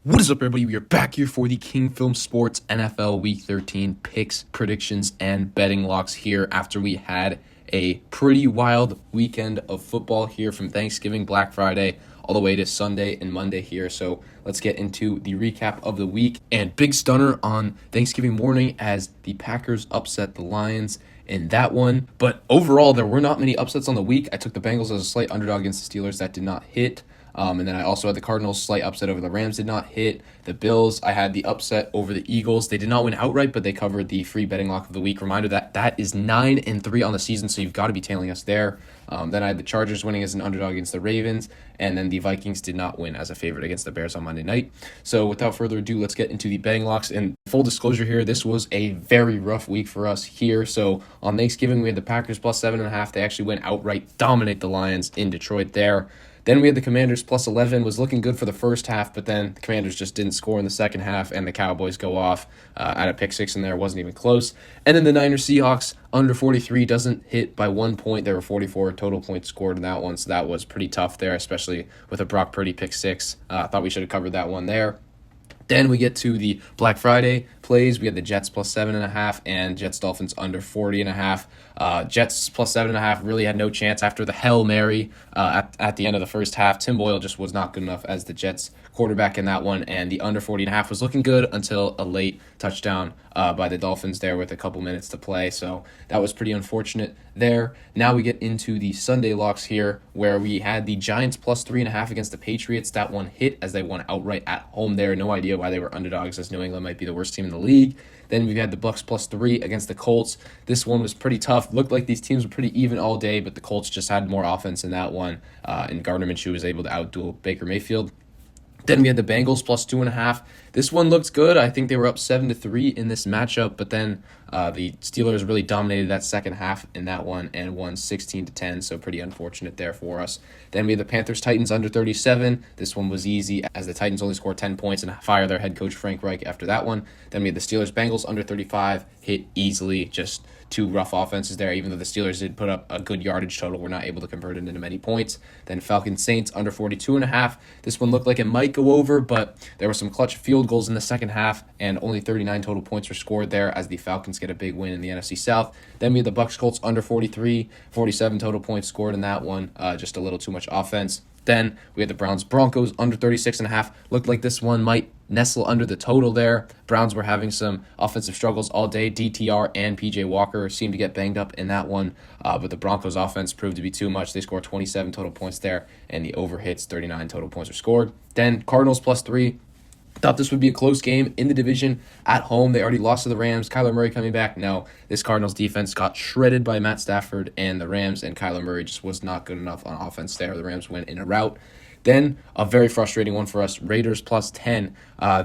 What is up, everybody? We are back here for the King Film Sports NFL Week 13 picks, predictions, and betting locks here after we had a pretty wild weekend of football here from Thanksgiving, Black Friday, all the way to Sunday and Monday here. So let's get into the recap of the week. And big stunner on Thanksgiving morning as the Packers upset the Lions in that one. But overall, there were not many upsets on the week. I took the Bengals as a slight underdog against the Steelers. That did not hit. And then I also had the Cardinals slight upset over the Rams, did not hit. The Bills, I had the upset over the Eagles. They did not win outright, but they covered the free betting lock of the week. Reminder that is 9-3 on the season, so you've got to be tailing us there. Then I had the Chargers winning as an underdog against the Ravens, and then the Vikings did not win as a favorite against the Bears on Monday night. So without further ado, let's get into the betting locks. And full disclosure here, this was a very rough week for us here. So on Thanksgiving, we had the Packers plus 7.5. They actually went outright, dominate the Lions in Detroit there. Then we had the Commanders plus 11, was looking good for the first half, but then the Commanders just didn't score in the second half, and the Cowboys go off at a pick six in there. It wasn't even close. And then the Niners Seahawks under 43 doesn't hit by 1 point. There were 44 total points scored in that one, so that was pretty tough there, especially with a Brock Purdy pick six. I thought we should have covered that one there. Then we get to the Black Friday plays. We had the Jets plus 7.5 and Jets Dolphins under 40.5. Jets plus 7.5 really had no chance after the Hail Mary at the end of the first half. Tim Boyle just was not good enough as the Jets quarterback in that one, and the under 40.5 was looking good until a late touchdown by the Dolphins there with a couple minutes to play. So that was pretty unfortunate there. Now we get into the Sunday locks here, where we had the Giants plus 3.5 against the Patriots. That one hit as they won outright at home there. No idea why they were underdogs, as New England might be the worst team in the league. Then we had the Bucks plus 3 against the Colts. This one was pretty tough. Looked like these teams were pretty even all day, but the Colts just had more offense in that one, and Gardner Minshew was able to outduel Baker Mayfield. Then we had the Bengals plus 2.5. This one looked good. I think they were up 7-3 in this matchup, but then the Steelers really dominated that second half in that one and won 16-10, so pretty unfortunate there for us. Then we had the Panthers-Titans under 37. This one was easy as the Titans only scored 10 points and fire their head coach Frank Reich after that one. Then we had the Steelers-Bengals under 35, hit easily, just two rough offenses there. Even though the Steelers did put up a good yardage total, we're not able to convert it into many points. Then Falcons-Saints under 42.5. This one looked like it might go over, but there were some clutch field goals in the second half, and only 39 total points were scored there as the Falcons get a big win in the NFC South. Then we had the Bucks-Colts under 43, 47 total points scored in that one, just a little too much offense. Then we had the Browns-Broncos under 36.5. Looked like this one might nestle under the total there. Browns were having some offensive struggles all day. DTR and PJ Walker seemed to get banged up in that one, but the Broncos offense proved to be too much. They scored 27 total points there, and the over hits, 39 total points were scored. Then Cardinals plus 3. Thought this would be a close game in the division at home. They already lost to the Rams. Kyler Murray coming back. No, this Cardinals defense got shredded by Matt Stafford and the Rams, and Kyler Murray just was not good enough on offense there. The Rams went in a rout. Then a very frustrating one for us, Raiders plus 10.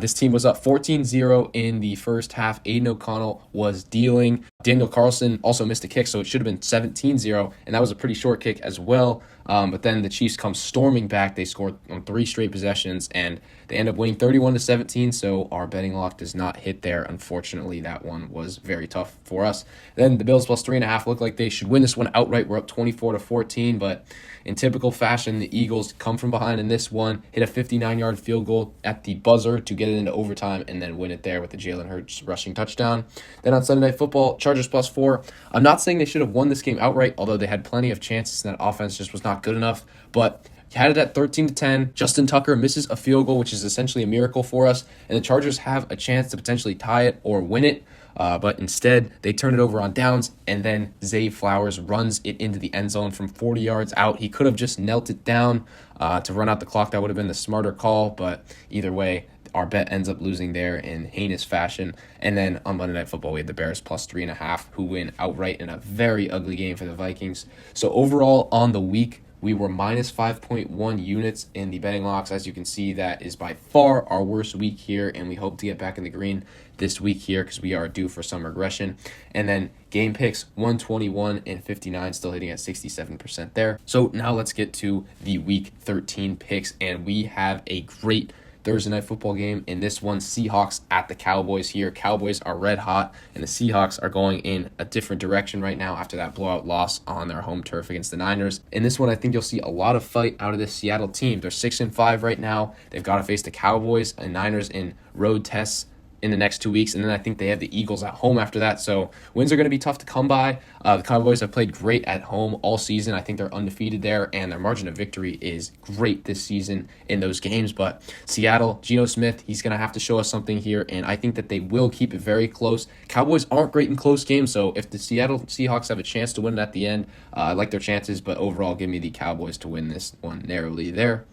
This team was up 14-0 in the first half. Aiden O'Connell was dealing. Daniel Carlson also missed a kick, so it should have been 17-0, and that was a pretty short kick as well. But then the Chiefs come storming back. They scored on 3 straight possessions, and they end up winning 31-17, so our betting lock does not hit there. Unfortunately, that one was very tough for us. Then the Bills plus 3.5 look like they should win this one outright. We're up 24-14, but in typical fashion, the Eagles come from behind in this one, hit a 59-yard field goal at the buzzer to get it into overtime, and then win it there with the Jalen Hurts rushing touchdown. Then on Sunday Night Football, Chargers plus 4. I'm not saying they should have won this game outright, although they had plenty of chances, and that offense just was not good enough, but had it at 13-10. Justin Tucker misses a field goal, which is essentially a miracle for us, and the Chargers have a chance to potentially tie it or win it. But instead, they turn it over on downs, and then Zay Flowers runs it into the end zone from 40 yards out. He could have just knelt it down to run out the clock. That would have been the smarter call, but either way, our bet ends up losing there in heinous fashion. And then on Monday Night Football, we had the Bears plus 3.5, who win outright in a very ugly game for the Vikings. So overall, on the week, we were minus 5.1 units in the betting locks. As you can see, that is by far our worst week here, and we hope to get back in the green this week here because we are due for some regression. And then game picks, 121 and 59, still hitting at 67% there. So now let's get to the week 13 picks, and we have a great Thursday night football game. In this one, Seahawks at the Cowboys here. Cowboys are red hot, and the Seahawks are going in a different direction right now after that blowout loss on their home turf against the Niners. In this one, I think you'll see a lot of fight out of this Seattle team. They're 6-5 right now. They've got to face the Cowboys and Niners in road tests in the next 2 weeks, and then I think they have the Eagles at home after that, so wins are going to be tough to come by. The Cowboys have played great at home all season. I think they're undefeated there, and their margin of victory is great this season in those games, but Seattle, Geno Smith, he's going to have to show us something here, and I think that they will keep it very close. Cowboys aren't great in close games, so if the Seattle Seahawks have a chance to win it at the end, I like their chances, but overall, give me the Cowboys to win this one narrowly there.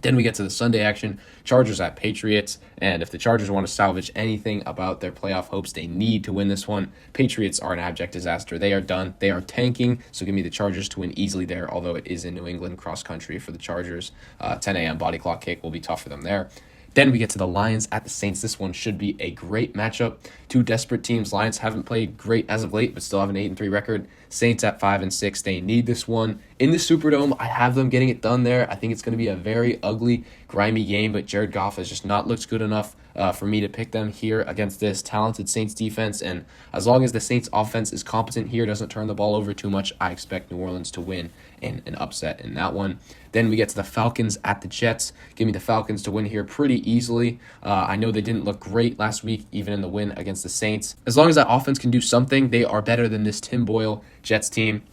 Then we get to the Sunday action, Chargers at Patriots, and if the Chargers want to salvage anything about their playoff hopes, they need to win this one. Patriots are an abject disaster. They are done. They are tanking, so give me the Chargers to win easily there, although it is in New England, cross country for the Chargers. 10 a.m. body clock kick will be tough for them there. Then we get to the Lions at the Saints. This one should be a great matchup. Two desperate teams. Lions haven't played great as of late, but still have an 8-3 record. Saints at 5-6. They need this one. In the Superdome, I have them getting it done there. I think it's going to be a very ugly, grimy game, but Jared Goff has just not looked good enough for me to pick them here against this talented Saints defense. And as long as the Saints offense is competent here, doesn't turn the ball over too much, I expect New Orleans to win in an upset in that one. Then we get to the Falcons at the Jets. Give me the Falcons to win here pretty easily. I know they didn't look great last week, even in the win against the Saints. As long as that offense can do something, they are better than this Tim Boyle Jets team.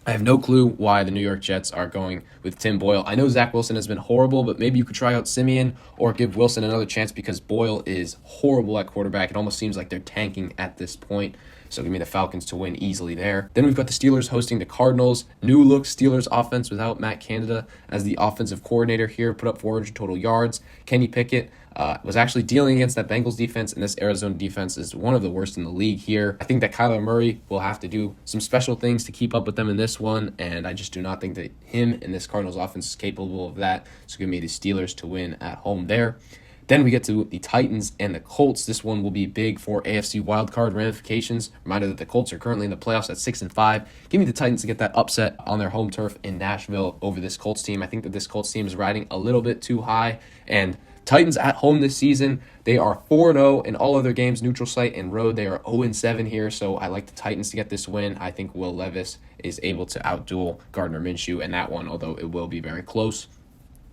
I have no clue why the New York Jets are going with Tim Boyle. I know Zach Wilson has been horrible, but maybe you could try out Simeon or give Wilson another chance because Boyle is horrible at quarterback. It almost seems like they're tanking at this point. So give me the Falcons to win easily there. Then we've got the Steelers hosting the Cardinals. New look Steelers offense without Matt Canada as the offensive coordinator here. Put up 400 total yards. Kenny Pickett was actually dealing against that Bengals defense, and this Arizona defense is one of the worst in the league here. I think that Kyler Murray will have to do some special things to keep up with them in this one, and I just do not think that him and this Cardinals offense is capable of that. So give me the Steelers to win at home there. Then we get to the Titans and the Colts. This one will be big for AFC wildcard ramifications. Reminder that the Colts are currently in the playoffs at 6-5. Give me the Titans to get that upset on their home turf in Nashville over this Colts team. I think that this Colts team is riding a little bit too high. And Titans at home this season, they are 4-0 in all of their games, neutral site and road. They are 0-7 here, so I like the Titans to get this win. I think Will Levis is able to outduel Gardner Minshew in that one, although it will be very close.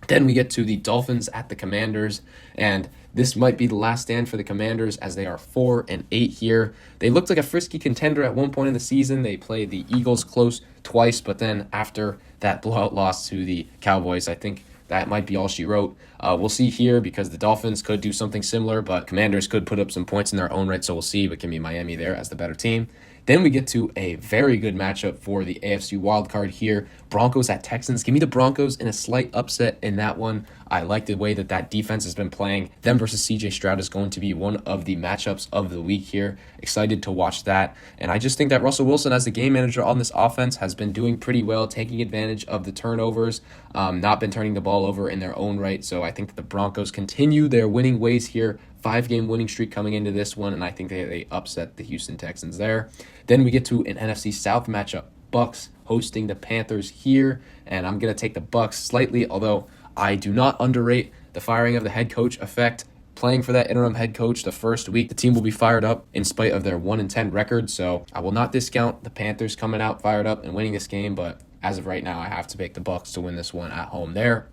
Then we get to the Dolphins at the Commanders, and this might be the last stand for the Commanders as they are 4-8 here. They looked like a frisky contender at one point in the season. They played the Eagles close twice, but then after that blowout loss to the Cowboys, I think that might be all she wrote. We'll see here because the Dolphins could do something similar, but Commanders could put up some points in their own right, so we'll see, but give me Miami there as the better team. Then we get to a very good matchup for the AFC wildcard here. Broncos at Texans. Give me the Broncos in a slight upset in that one. I like the way that that defense has been playing. Them versus CJ Stroud is going to be one of the matchups of the week here. Excited to watch that. And I just think that Russell Wilson, as the game manager on this offense, has been doing pretty well, taking advantage of the turnovers, not been turning the ball over in their own right. So I think that the Broncos continue their winning ways here. 5-game winning streak coming into this one, and I think they upset the Houston Texans there. Then we get to an NFC South matchup. Bucks hosting the Panthers here, and I'm going to take the Bucks slightly, although I do not underrate the firing of the head coach effect. Playing for that interim head coach the first week, the team will be fired up in spite of their 1-10 record, so I will not discount the Panthers coming out fired up and winning this game, but as of right now, I have to pick the Bucks to win this one at home there.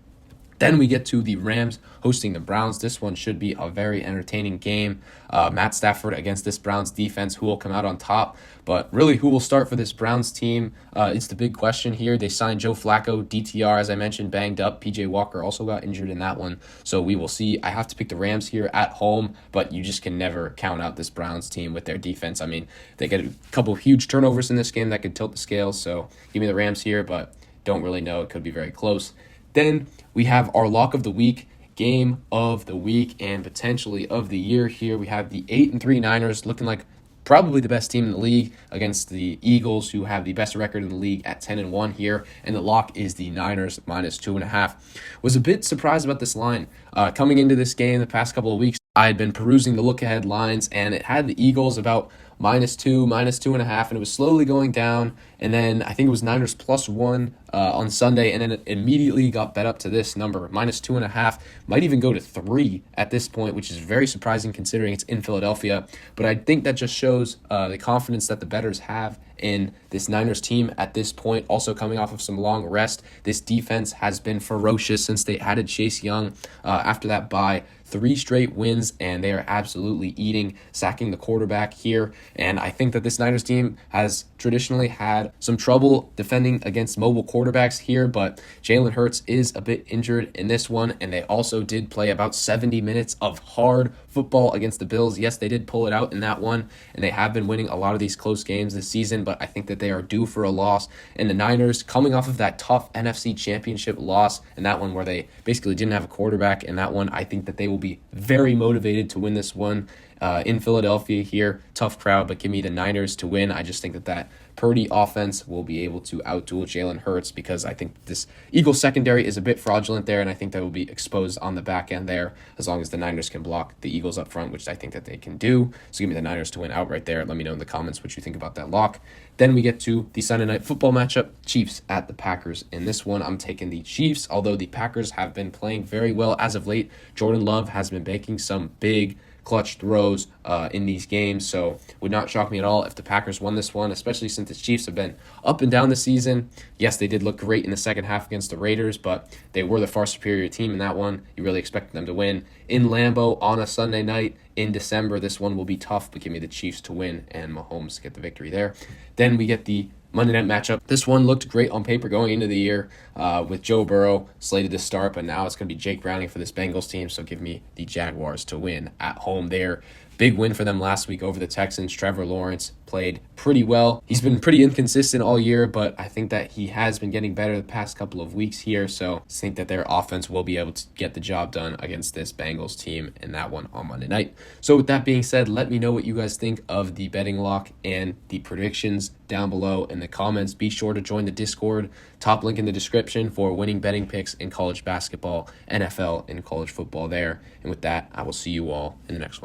Then we get to the Rams hosting the Browns. This one should be a very entertaining game. Matt Stafford against this Browns defense, who will come out on top. But really, who will start for this Browns team? It's the big question here. They signed Joe Flacco, DTR, as I mentioned, banged up. PJ Walker also got injured in that one. So we will see. I have to pick the Rams here at home, but you just can never count out this Browns team with their defense. I mean, they get a couple of huge turnovers in this game that could tilt the scales. So give me the Rams here, but don't really know. It could be very close. Then we have our lock of the week, game of the week, and potentially of the year here. We have the 8-3 Niners looking like probably the best team in the league against the Eagles, who have the best record in the league at 10-1 here. And the lock is the Niners minus 2.5. Was a bit surprised about this line coming into this game the past couple of weeks. I had been perusing the look ahead lines, and it had the Eagles about -2, -2.5, and it was slowly going down. And then I think it was Niners +1 on Sunday, and then it immediately got bet up to this number, -2.5, might even go to 3 at this point, which is very surprising considering it's in Philadelphia. But I think that just shows the confidence that the bettors have in this Niners team at this point. Also coming off of some long rest, this defense has been ferocious since they added Chase Young after that bye. 3 straight wins, and they are absolutely eating, sacking the quarterback here. And I think that this Niners team has traditionally had some trouble defending against mobile quarterbacks here, but Jalen Hurts is a bit injured in this one, and they also did play about 70 minutes of hard football against the Bills. Yes, they did pull it out in that one, and they have been winning a lot of these close games this season, but I think that they are due for a loss. And the Niners, coming off of that tough NFC Championship loss, and that one where they basically didn't have a quarterback, and that one, I think that they will be very motivated to win this one in Philadelphia here. Tough crowd, but give me the Niners to win. I just think that Purdy offense will be able to outduel Jalen Hurts, because I think this Eagles secondary is a bit fraudulent there, and I think that will be exposed on the back end there as long as the Niners can block the Eagles up front, which I think that they can do. So give me the Niners to win outright there. Let me know in the comments what you think about that lock. Then we get to the Sunday night football matchup, Chiefs at the Packers. In this one, I'm taking the Chiefs, although the Packers have been playing very well as of late. Jordan Love has been making some big clutch throws in these games, so would not shock me at all if the Packers won this one, especially since the Chiefs have been up and down this season. Yes, they did look great in the second half against the Raiders, but they were the far superior team in that one. You really expected them to win. In Lambeau on a Sunday night in December, this one will be tough, but give me the Chiefs to win and Mahomes to get the victory there. Then we get the Monday night matchup. This one looked great on paper going into the year with Joe Burrow slated to start, but now it's going to be Jake Browning for this Bengals team, so give me the Jaguars to win at home there. Big win for them last week over the Texans. Trevor Lawrence played pretty well. He's been pretty inconsistent all year, but I think that he has been getting better the past couple of weeks here, so I think that their offense will be able to get the job done against this Bengals team in that one on Monday night. So with that being said, let me know what you guys think of the betting lock and the predictions down below in the comments. Be sure to join the Discord, top link in the description for winning betting picks in college basketball, NFL, and college football there. And with that, I will see you all in the next one.